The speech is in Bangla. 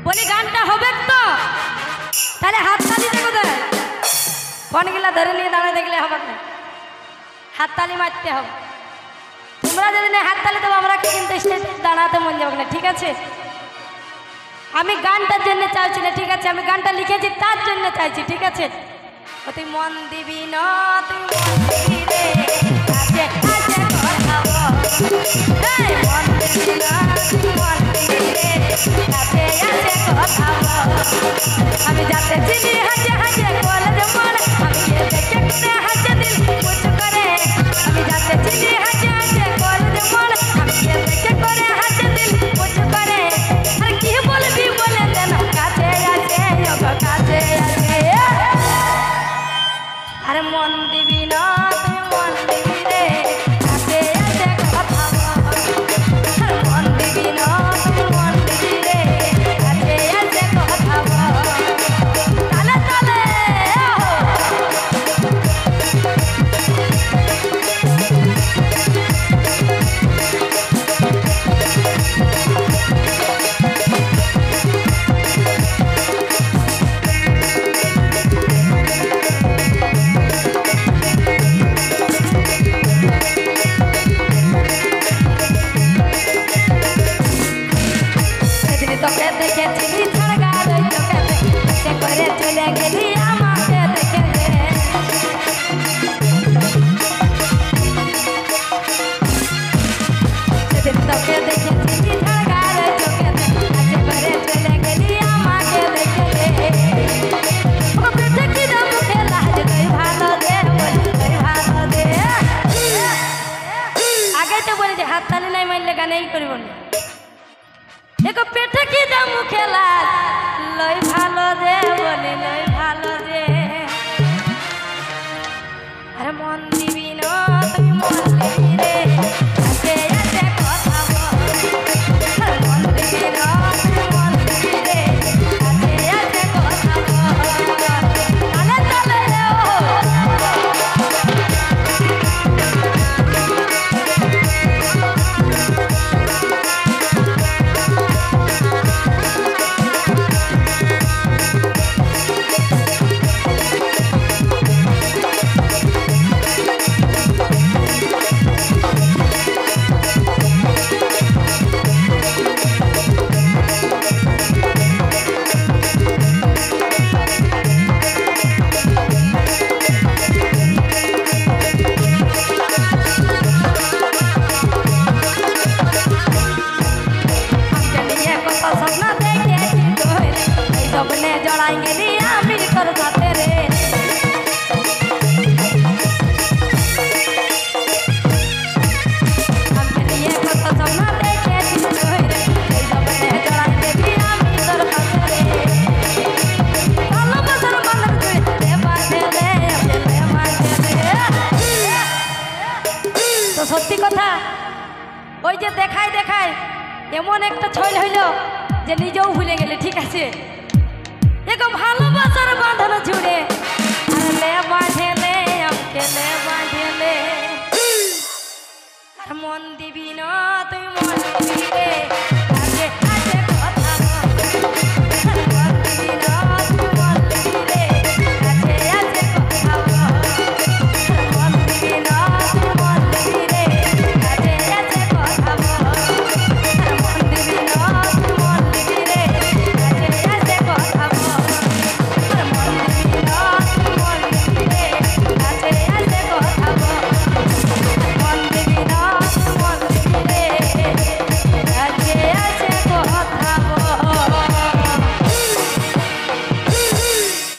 বলি গানটা হবে তো তাহলে হাততালি দেবো দেয় ফোনগুলা ধরে নিয়ে দাঁড়িয়ে দেখলে হবে না হাততালি মারতে হবে তোমরা যদি না হাততালি দেবো আমরা কিন্তু স্টেজে দাঁড়াতে মন যাবো না ঠিক আছে আমি গানটার জন্য চাইছি না ঠিক আছে আমি গানটা লিখেছি তার জন্য চাইছি ঠিক আছে তুই মন দিবি না তুই মন দিবি রে আছে আছে কথা বল এই মন দিবি না তুই মন দিবি রে আছে আছে কথা বল আমি যাতে চিনি হাজে হাজে কলেজ মন আমি দেখে কে হাজে দিল কুছ করে আমি যাতে চিনি হাজে হাজে কলেজ মন আমি দেখে করে হাজে দিল কুছ করে আর কি বলবি বলে দেন কাছে আছে ওগো কাছে আছে আরে মন দিবি না তুই মন দিবি রে কাছে আছে কথা বল আরে মন দিবি না তুই মন দিবি রে কাছে আছে কথা বল তালে তালে তোকে দেখেছি ছাড়গা রই তোকে সে করে চলে গেলি আমাকে দেখে সেদিন তোকে দেখেছি ছাড়গা রই তোকে সে করে চলে গেলি আমাকে দেখে ও পেটে কি দাম খেলা যে তুই ভালো দে বলি তুই ভালো দে আগে তো বলি যে হাততালি নাই মারলে গানেই করব না দেখো পেটে কি দাম খেলা লই ভালো দে বলি লই ভালো দে আরে মন দিবি না তুই মন দিবি রে আছে আছে কথা বল আরে মন দিবি না তুই মন দিবি রে আছে আছে কথা বল তালে তালে सपने जड़ाएंगे नी आमी कर साथे रे हमके लिए को तो सपना देखे दिन रे सपने जड़ाएंगे नी आमी कर साथे रे कालो बसर बंदर ले बाटे ले बाटे ले तो सত্যি কথা ওই যে দেখাই দেখাই এমন একটা ছল হইলো যে নিজেও ভুলে গেলে ঠিক আছে एक ভালোবাসার বাঁধন জুড়ে আর লে বাঁধেলে আমকে লে বাঁধেলে আর মন দিবি না তুই মন দিবি রে